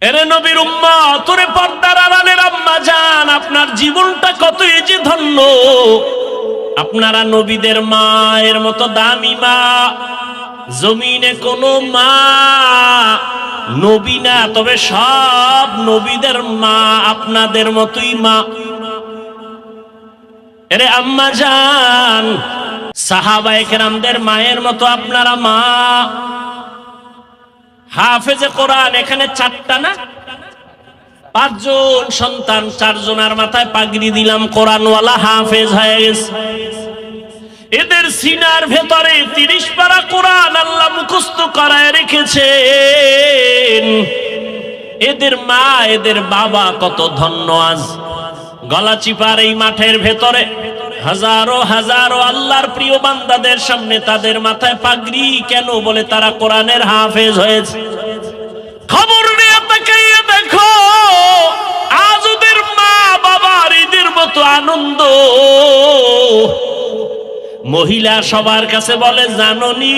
এরে নবীর উম্মত, তোরে পর্দার আড়ালের আম্মা জান, আপনার জীবনটা কতই যে ধন্য। আপনারা নবীদের মায়ের মতো দামি মা, জমিনে কোনো মা নবী না, তবে সব নবীদের মা আপনাদের মতোই মা। এরে আম্মা জান, সাহাবায়ে কেরামদের মায়ের মতো আপনারা মা। হাফেজে কোরআন এখানে 4টা না 5 জন সন্তান, 4 জনের মাথায় পাগড়ি দিলাম, কোরআনওয়ালা হাফেজ হয়ে গেছে। এদের সিনার ভেতরে 30 পারা কোরআন আল্লাহ মুখস্থ করায় রেখেছেন। এদের মা এদের বাবা কত ধন্য। আজ গলাচিপার এই মাঠের ভেতরে হাজারো হাজারো আল্লাহর প্রিয় বান্দাদের সামনে তাদের মাথায় পাগড়ি কেন? বলে তারা কোরআনের হাফেজ হয়েছে। খবর নিয়ে তাকাইয়ে দেখো, আজ ওদের মা বাবার ঈদের মতো আনন্দ। মহিলা সবার কাছে বলে, জাননি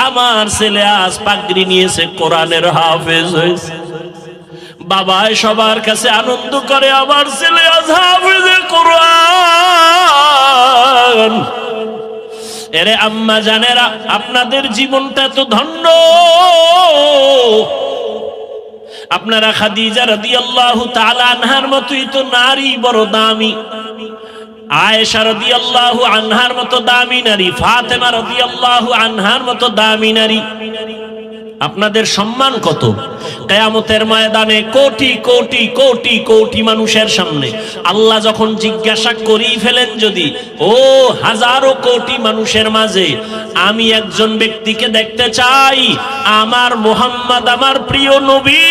আমার ছেলে আজ পাগড়ি নিয়েছে, কোরআনের হাফেজ হয়েছে। বাবাই সবার কাছে আনন্দ করে, আমার ছেলে আজ হাফেজে কোরআন। এরে আম্মা জানেরা, আপনাদের জীবনটা তো ধন্য। আপনারা খাদিজা রাদিয়াল্লাহু তাআলা আনহার মতোই তো নারী, বড় দামি। আয়েশা রাদিয়াল্লাহু আনহার মতো দামি নারী, ফাতেমা রাদিয়াল্লাহু আনহার মতো দামি নারী। আপনাদের সম্মান কত? কিয়ামতের ময়দানে কোটি কোটি কোটি কোটি মানুষের সামনে আল্লাহ যখন জিজ্ঞাসা করেই ফেলেন, যদি ও হাজারো কোটি মানুষের মাঝে আমি একজন ব্যক্তিকে দেখতে চাই, আমার মুহাম্মদ, আমার প্রিয় নবী,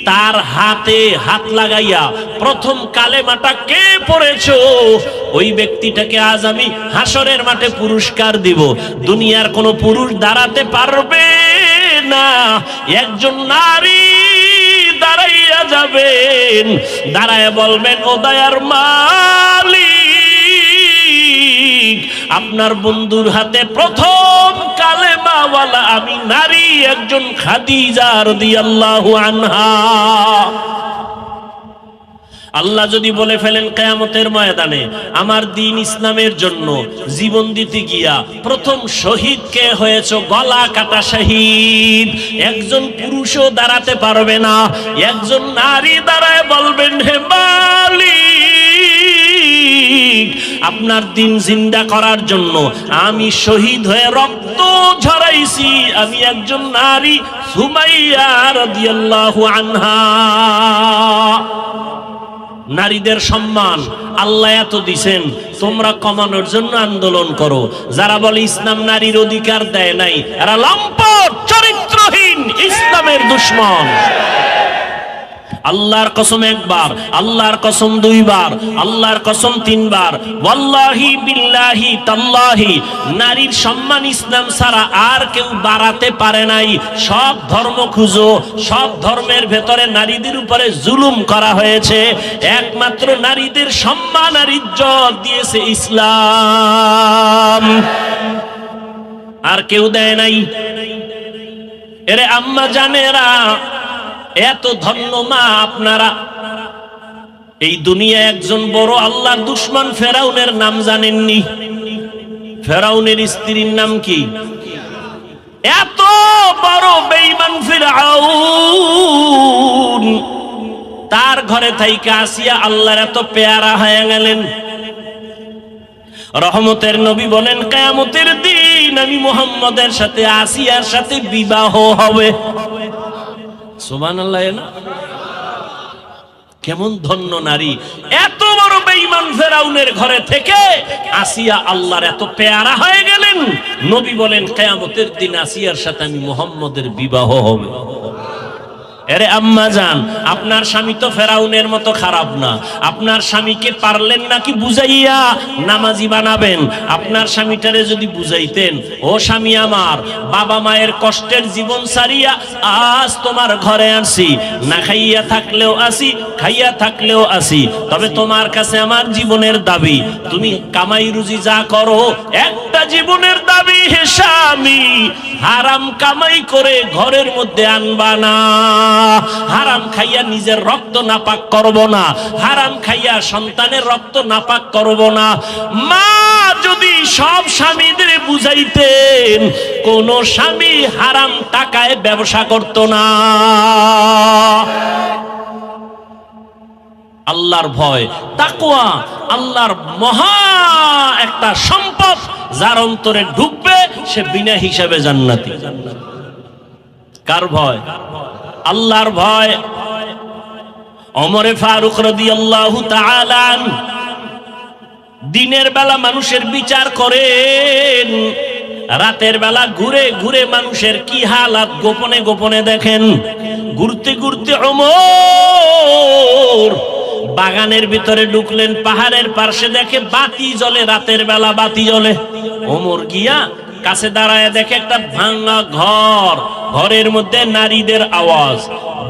তার হাতে হাত লাগাইয়া প্রথম কালেমাটা কে পড়েছো, ওই ব্যক্তিটাকে আজ আমি হাসরের মাঠে পুরস্কার দিব। দুনিয়ার কোন পুরুষ দাঁড়াতে পারবে না। একজন নারী দাঁড়াইয়া যাবেন, দাঁড়ায় বলবেন, ও দয়ার মালিক, আপনার বন্ধুর হাতে প্রথম কালেমাওয়ালা আমি নারী, একজন খাদিজা রাদিয়াল্লাহু আনহা। আল্লাহ যদি বলে ফেলেন কিয়ামতের ময়দানে, আমার দ্বীন ইসলামের জন্য জীবন দিতে গিয়া প্রথম শহীদ কে হয়েছ? গলা কাটা শহীদ। একজন পুরুষও দাঁড়াতে পারবে না। একজন নারী দাঁড়ায় বলবেন, হে মালিক, আপনার দ্বীন জিন্দা করার জন্য আমি শহীদ হয়ে রক্ত ঝরাইছি, আমি একজন নারী, সুমাইয়া রাদিয়াল্লাহু আনহা। নারীদের সম্মান আল্লাহ এত দিছেন, তোমরা কমানোর জন্য আন্দোলন করো। যারা বলে ইসলাম নারীর অধিকার দেয় নাই, এরা লম্পট, চরিত্রহীন, ইসলামের দুশমন। আল্লাহর কসম একবার, আল্লাহর কসম 2 বার, আল্লাহর কসম 3 বার, ওয়াল্লাহি বিল্লাহি তাল্লাহি, নারীর সম্মান ইসলাম ছাড়া আর কেউ বাড়াতে পারে নাই। সব ধর্ম খুঁজো, সব ধর্মের ভেতরে নারীদের উপরে জুলুম করা হয়েছে। একমাত্র নারীদের সম্মান আর ইজ্জত দিয়েছে ইসলাম, আর কেউ দেয় নাই। এরে আম্মা জানেরা, এত ধন্য মা আপনারা। এই দুনিয়া একজন বড় আল্লাহর দুশমন ফেরাউনের নাম জানেননি? ফেরাউনের স্ত্রীর নাম কি? এত বড় বেঈমান ফিরআউন, তার ঘরে থাইকা আসিয়া আল্লাহর এত পেয়ারা হয়ে গেলেন। রহমতের নবী বলেন, কিয়ামতের দিন আমি মুহাম্মদের সাথে আসিয়ার সাথে বিবাহ হবে। সুবহানাল্লাহ। না কেমন ধন্য নারী! এত বড় বেঈমান ফেরাউনের ঘরে থেকে আসিয়া আল্লাহর এত পেয়ারা হয়ে গেলেন। নবী বলেন, কিয়ামতের দিন আসিয়ার সাথে আমি মুহাম্মদের বিবাহ হবে। এরে আম্মা জান, আপনার স্বামী তো ফেরাউনের মতো খারাপ না। আপনার স্বামীকে পারলেন নাকি বুঝাইয়া নামাজি বানাবেন? আপনার স্বামীটারে যদি বুঝাইতেন, ও স্বামী আমার, বাবা মায়ের কষ্টের জীবন ছাড়িয়া আজ তোমার ঘরে আসি, না খাইয়া থাকলেও আসি, খাইয়া থাকলেও আসি, তবে তোমার কাছে আমার জীবনের দাবি, তুমি কামাই রুজি যা করো, একটা জীবনের দাবি, হে স্বামী, হারাম কামাই করে ঘরের মধ্যে আনবা না। হারাম খাইয়া নিজের রক্ত নাপাক করব না, হারাম খাইয়া সন্তানের রক্ত নাপাক করব না। মা যদি সব স্বামীদের বুঝাইতেন, কোন স্বামী হারাম টাকায় ব্যবসা করত না। আল্লাহর ভয়, তাকওয়া আল্লাহর মহা একটা সম্পদ, যার অন্তরে ঢুকবে সে বিনা হিসাবে জান্নাতি। কার ভয়? আল্লাহর ভয়। ওমরে ফারুক রাদিয়াল্লাহু তাআলা আনহু দিনের বেলা মানুষের বিচার করেন, রাতের বেলা ঘুরে ঘুরে মানুষের কি হালাত গোপনে গোপনে দেখেন। ঘুরতে ঘুরতে ওমর বাগানের ভিতরে ঢুকলেন, পাহাড়ের পাশে দেখে বাতি জ্বলে, রাতের বেলা বাতি জ্বলে। ওমর গিয়া কাছে দাঁড়ায় দেখে একটা ভাঙা ঘর, ঘরের মধ্যে নারীদের আওয়াজ।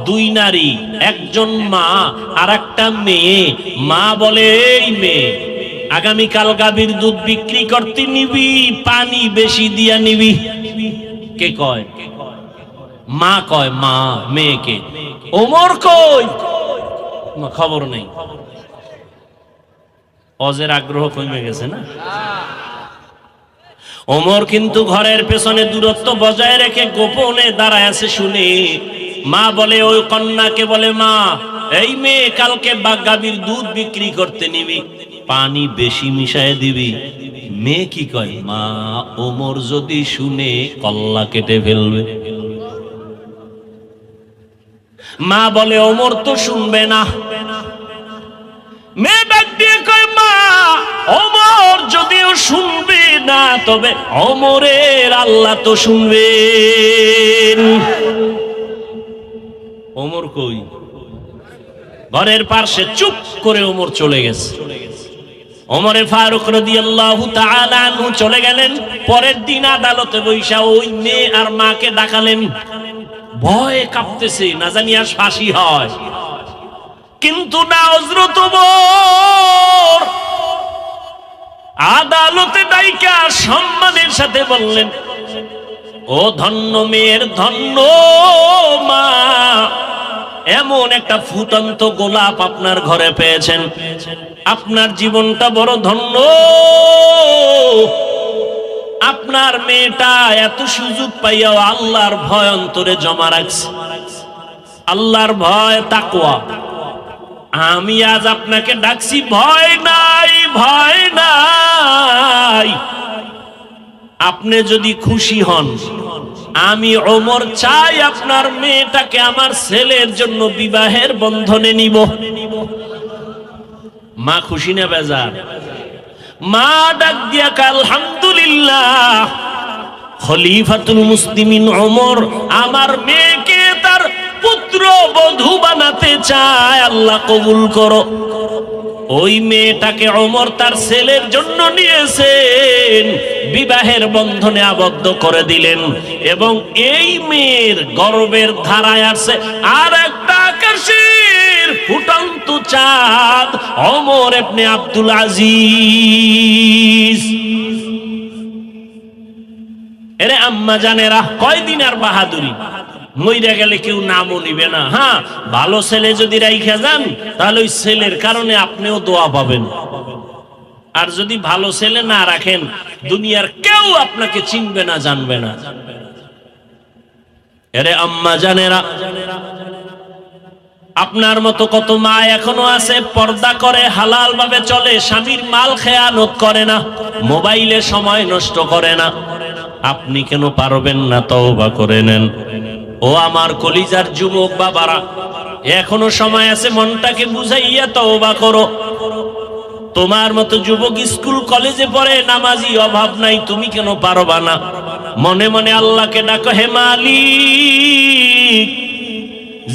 দুই নারী, একজন মা আর একটা মেয়ে। মা বলে, এই মেয়ে, আগামীকাল গাভীর দুধ বিক্রি করতে নিবি, পানি বেশি দিয়া নিবি। কে কয়? মা কয়। মা মেয়েকে। ওমর কই? খবর নেই। অজের আগ্রহ কমে গেছে না? ওমর কিন্তু ঘরের পেছনে দূরত্ব বজায় রেখে গোপনে দাঁড়ায় আছে শুনে। মা বলে, ওই কন্যাকে বলে, মা এই মেয়ে কালকে গাভীর দুধ বিক্রি করতে নিবি, পানি বেশি মিশায় দিবি। মেয়ে কি কয়? মা ওমর যদি শুনে কল্লা কেটে ফেলবে। মা বলে, ওমর তো শুনবে না। মেয়ে ডাক দিয়ে কয়, মা ওমর যদিও শুনবে না, তবে ওমরের আল্লাহ তো শুনবেন। ওমর কই? ঘরের পাশে চুপ করে ওমর চলে গেছে। ওমরে ফারুক রাদিয়াল্লাহু তাআলা আনহু চলে গেলেন। পরের দিন আদালতে বৈশা ওই মেয়ে আর মাকে ডাকালেন। ভয়ে কাঁপতেছে, না জানি আর ফাঁসি হয়। কিন্তু না, হযরত ওমর আদালতে ডাইকা সম্মানের সাথে বললেন, ও ধন্য মেয়ের ধন্য মা, এমন একটা ফুটন্ত গোলাপ আপনার ঘরে পেয়েছেন, আপনার জীবনটা বড় ধন্য। আপনার মেয়েটা এত সুযোগ পাইয়াও আল্লাহর ভয় অন্তরে জমা রাখছে। আল্লাহর ভয়, তাকওয়া। আমি আজ আপনাকে ডাকছি, ভয় নাই, ভয় নাই। আপনি যদি খুশি হন, আমি ওমর চাই আপনার মেয়েটাকে আমার ছেলের জন্য বিবাহের বন্ধনে নিব। মা খুশি না বেজার? মা ডাক দিয়া আলহামদুলিল্লাহ, খলিফাতুল মুসলিমিন ওমর আমার মেয়েকে তার পুত্র বধূ বানাতে চায়, আল্লাহ কবুল করো। ওই মেয়েটাকে ওমর তার ছেলের জন্য নিয়েছেন, বিবাহের বন্ধনে আবদ্ধ করে দিলেন। এবং এই মেয়ের গর্বের ধারায় আছে আর একটা আকাশের ফুটন্ত চাঁদ, ওমর ইবনে আব্দুল আজিজ। এরে আম্মা জানেরা, কয়দিন আর বাহাদুরি, মইরা গেলে কেউ নামও নিবে না। হ্যাঁ, ভালো ছেলে যদি রাইখা যান, তাহলে ওই ছেলের কারণে আপনিও দোয়া পাবেন। আর যদি ভালো ছেলে না রাখেন, দুনিয়ার কেউ আপনাকে চিনবে না, জানবে না। এরে আম্মা জানেরা, আপনার মতো কত মা এখনো আছে, পর্দা করে, হালাল ভাবে চলে, স্বামীর মাল খেয়ানত করে না, মোবাইলে সময় নষ্ট করে না। আপনি কেন পারবেন না? তওবা করে নেন। ও আমার কলিজার যুবক বাবারা, এখনো সময় আছে, মনটাকে বুঝাইয়া তওবা করো। তোমার মতো যুবক স্কুল কলেজে পড়ে, নামাজি, অভাব নাই, তুমি কেন পারবা না? মনে মনে আল্লাহকে ডাকো, হে মালিক,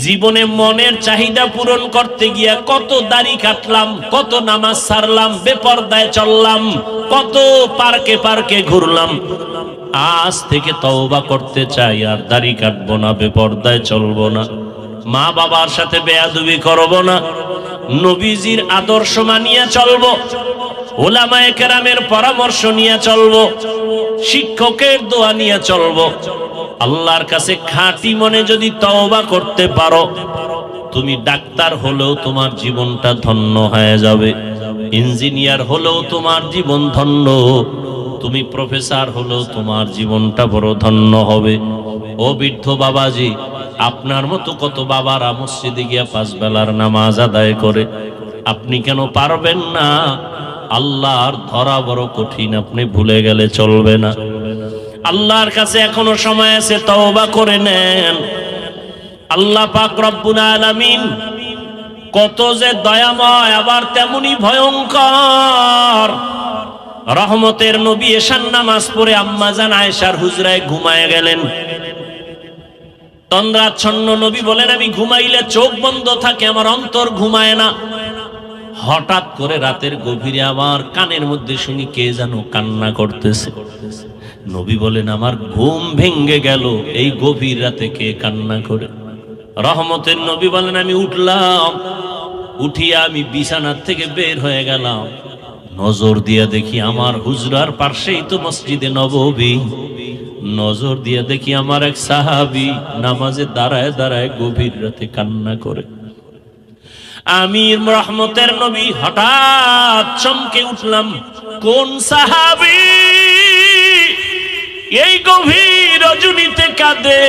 জীবনে মনের চাহিদা পূরণ করতে গিয়া কত দাড়ি কাটলাম, কত নামাজ ছাড়লাম, বেপরদায় চললাম, কত পার্কে পার্কে ঘুরলাম। আজ থেকে তওবা করতে চাই, আর দাড়ি কাটবো না, বেপরদায় চলবো না, মা বাবার সাথে বেয়াদবি করবো না, নবীজির আদর্শ মানিয়া চলবো, উলামায়ে কেরামের পরামর্শ নিয়ে চলবো, শিক্ষকের দোয়া নিয়ে চলবো। আল্লাহর কাছে খাঁটি মনে যদি তওবা করতে পারো, তুমি ডাক্তার হলেও তোমার জীবনটা ধন্য হয়ে যাবে, ইঞ্জিনিয়ার হলেও তোমার জীবন ধন্য, তুমি প্রফেসর হলেও তোমার জীবনটা বড় ধন্য হবে। ও বৃদ্ধ বাবাজি, আপনার মতো কত বাবারা মসজিদে গিয়া 5 বেলার নামাজ আদায় করে, আপনি কেন পারবেন না? আল্লাহর ধরা বড় কঠিন, আপনি ভুলে গেলে চলবে না। আল্লাহর কাছে এখনো সময় আছে, তওবা করে নেন। আল্লাহ পাক রব্বুল আলামিন কত যে দয়াময়, আবার তেমনি ভয়ঙ্কর। রহমতের নবী এশার নামাজ পড়ে আম্মাজান আয়েশার হুজরায় ঘুমায় গেলেন। তন্দ্রাচ্ছন্ন নবী বলেন, আমি ঘুমাইলে চোখ বন্ধ থাকে, আমার অন্তর ঘুমায় না। হঠাৎ করে রাতের গভীরে আমার কানের মধ্যে শুনি কে যেন কান্না করতেছে। নবী বলেন, আমার ঘুম ভেঙ্গে গেল, এই গভীর রাতে কে কান্না করে? রহমতের নবী বলেন, আমি উঠলাম, উঠিয়া আমি বিছানার থেকে বের হয়ে গেলাম, নজর দিয়া দেখি আমার হুজরার পাশেই তো মসজিদে নববী। নজর দিয়া দেখি আমার এক সাহাবী নামাজে দাঁড়ায় দাঁড়ায় গভীর রাতে কান্না করে। আমি রহমতের নবী হঠাৎ চমকে উঠলাম, কোন সাহাবী এই গভীর রজনীতে কাঁদে?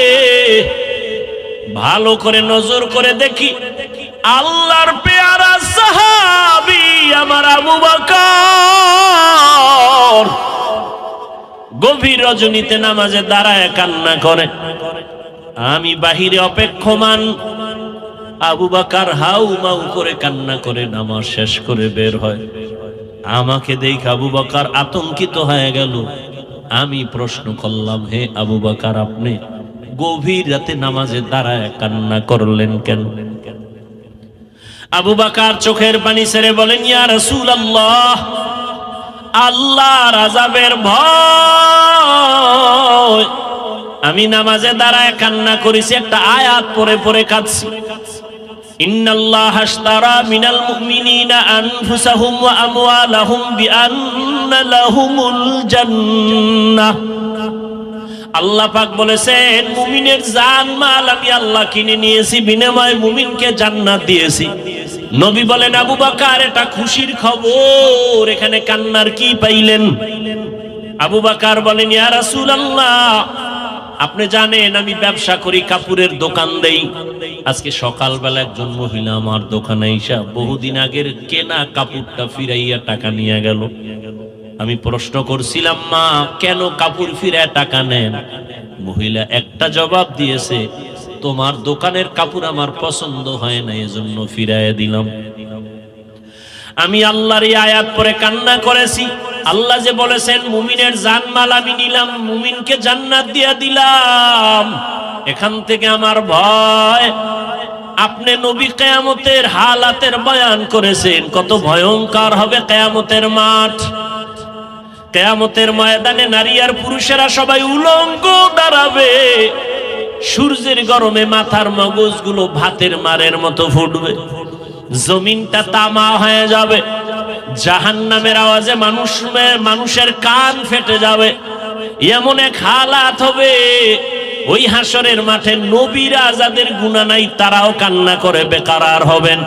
ভালো করে নজর করে দেখি, আল্লাহর পেয়ারা সাহাবী আমার আবু বকর গভীর রজনীতে নামাজে দাঁড়ায় কান্না করে। আমি বাহিরে অপেক্ষমান, আবু বকর হাউ মাউ করে কান্না করে নামাজ শেষ করে বের হয়। আমাকে দেখে আবু বকর আতঙ্কিত হয়ে গেল। আমি প্রশ্ন করলাম, হে আবু বকর, আপনি গভীর রাতে নামাজে দাঁড়ায় কান্না করলেন কেন? আবু বকর চোখের পানি ছেড়ে বলেন, ইয়া রাসূলুল্লাহ, আল্লাহর আযাবের ভয় আমি নামাজে দাঁড়ায় কান্না করেছি, একটা আয়াত পড়ে পড়ে কাঁদছি। ইন্নাল্লাহা আশতারা মিনাল মুমিনিনা আনফুসাহুম ওয়া আমওয়ালাহুম বিআন্না লাহুমুল জান্নাহ। আল্লাহ পাক বলেছেন, মুমিনের জান মাল আমি আল্লাহ কিনে নিয়েছি, বিনিময়ে মুমিনকে জান্নাত দিয়েছি। নবী বলেন, আবু বকর এটা খুশির খবর, এখানে কান্নার কি পাইলেন? আবু বকর বলেন, ইয়া রাসূলুল্লাহ, আপনি জানেন আমি ব্যবসা করি, কাপড়ের দোকান দেই। আজকে সকালবেলা একজন মহিলা আমার দোকানে এসে বহুদিন আগের কেনা কাপড়টা ফিরাইয়া টাকা নিয়ে গেল। আমি প্রশ্ন করছিলাম, মা কেন কাপড় ফিরায় টাকা নেন? মহিলা একটা জবাব দিয়েছে, তোমার দোকানের কাপড় আমার পছন্দ হয় না, এজন্য ফিরাইয়া দিলাম। আমি আল্লাহর এই আয়াত পড়ে কান্না করেছি। আল্লাহ যে বলেছেন মুমিনের জানমাল আমি নিলাম, মুমিনকে জান্নাত দিয়ে দিলাম, এখান থেকে আমার ভয়। আপনি নবী কিয়ামতের হালাতের বয়ান করেছেন, কত ভয়ঙ্কর হবে কিয়ামতের মাঠ। কিয়ামতের ময়দানে নারী আর পুরুষেরা সবাই উলঙ্গ দাঁড়াবে। সূর্যের গরমে মাথার মগজগুলো ভাতের মারের মতো ফুটবে, জমিনটা তামা হয়ে যাবে, জাহান্নামের আওয়াজে মানুষের কান ফেটে যাবে। এমন এক হালাত হবে, ওই হাসরের মাঠে নবীরা যাদের গুনাহ নাই তারাও কান্না করে বেকারার হবেন।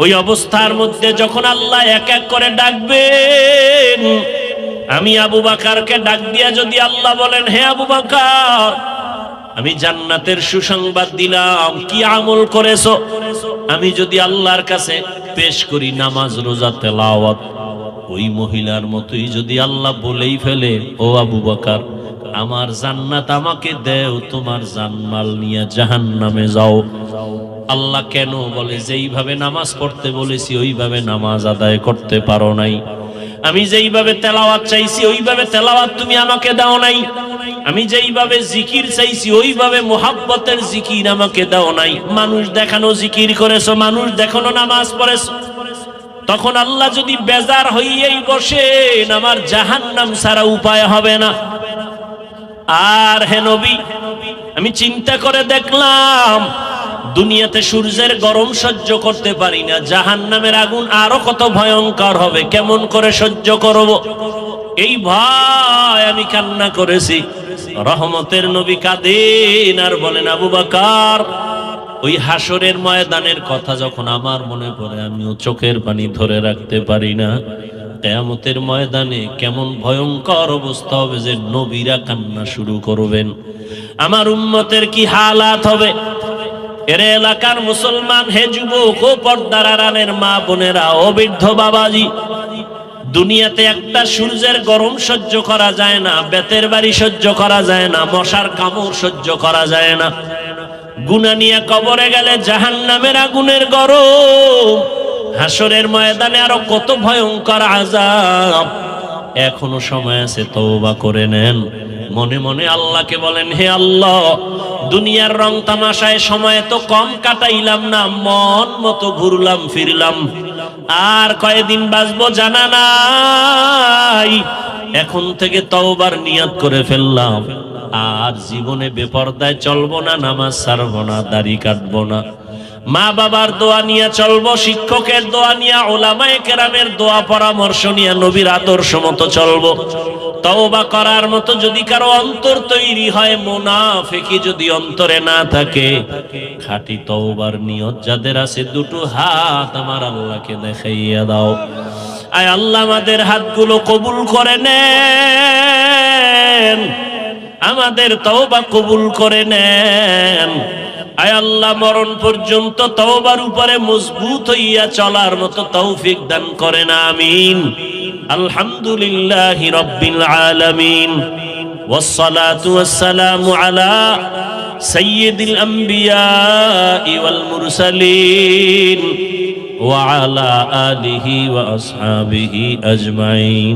ওই অবস্থার মধ্যে যখন আল্লাহ এক এক করে ডাকবেন, আমি আবু বকরকে ডাক দিয়া যদি আল্লাহ বলেন, হে আবু বকর, আমি জান্নাতের সুসংবাদ দিলাম, কি আমল করেছো? আমি যদি আল্লাহর কাছে পেশ করি নামাজ, রোজা, তেলাওয়াত, ওই মহিলার মতোই যদি আল্লাহ বলেই ফেলে, ও আবু বকর, আমার জান্নাত আমাকে দেও, তোমার জানমাল নিয়ে জাহান্নামে যাও। আল্লাহ কেন বলে, যেইভাবে নামাজ পড়তে বলেছি ওইভাবে নামাজ আদায় করতে পারো নাই। আমি যেইভাবে তেলাওয়াত চাইছি ওইভাবে তেলাওয়াত তুমি আমাকে দাও নাই। আমি যেইভাবে জিকির চাইছি ওইভাবে মুহাব্বতের জিকির আমাকে দাও নাই। মানুষ দেখানো জিকির করেছো, মানুষ দেখানো নামাজ পড়েছো। তখন আল্লাহ যদি বেজার হইয়াই বসেন, আমার জাহান্নাম ছাড়া উপায় হবে না। আর হে নবী, আমি চিন্তা করে দেখলাম দুনিয়াতে সূর্যের গরম সহ্য করতে পারি না, জাহান্নামের আগুন আরো কত ভয়ঙ্কর হবে, কেমন করে সহ্য করব? এই ভয় আমি কান্না করেছি। রহমতের নবী কাঁদেন আর বলেন, আবু বকর, ওই হাসরের ময়দানের কথা যখন আমার মনে পড়ে আমিও চোখের পানি ধরে রাখতে পারি না। কিয়ামতের ময়দানে কেমন ভয়ঙ্কর অবস্থা হবে যে নবীরা কান্না শুরু করবেন, আমার উম্মতের কি হালাত হবে। এর এলাকার মুসলমান, হে যুবক ও পর্দার আড়ালের মা বোনেরা ও বৃদ্ধ বাবাজি, দুনিয়াতে একটা সূর্যের গরম সহ্য করা যায় না, বেতের বাড়ি সহ্য করা যায় না, মশার কামড় সহ্য করা যায় না। গুনাহ নিয়ে কবরে গেলে জাহান্নামের আগুনের গরম, হাসরের ময়দানে আরো কত ভয়ঙ্কর আযাব। এখনো সময় আছে, তওবা করে নেন। মনে মনে আল্লাহকে বলেন, হে আল্লাহ, দুনিয়ার রং তামাশায় সময় তো কম কাটাইলাম না, মন মতো ঘুরলাম ফিরলাম, আর কয়দিন বাঁচবো জানা নাই। এখন থেকে তওবার নিয়ত করে ফেললাম, আর জীবনে বেপরদায় চলবো না, নামাজ ছাড়বো না, দাড়ি কাটবো না, মা বাবার দোয়া নিয়ে চলবো, শিক্ষকের দোয়া নিয়ে, উলামায়ে কেরামের দোয়া পরামর্শ নিয়ে নবীর আদর্শ মতো চলবো। তওবা করার মতো যদি কারো অন্তর তৈরি হয়, মুনাফিকি যদি অন্তরে না থাকে, খাঁটি তওবার নিয়ত যাদের আছে, দুটো হাত আমার আল্লাহকে দেখাইয়া দাও। আয় আল্লাহ, আমাদের হাতগুলো কবুল করে নেন, আমাদের তওবা কবুল করে নেন। আয় আল্লাহ, মরণ পর্যন্ত তওবার উপরে মজবুত হইয়া চলার মতো তৌফিক দান করেন, আমিন। আলহামদুলিল্লাহি রাব্বিল আলামিন, ওয়াসসালাতু ওয়াসসালামু আলা সাইয়্যিদিল আমবিয়া ওয়াল মুরসালিন ওয়া আলা আলিহি ওয়া আসহাবিহি আজমাইন।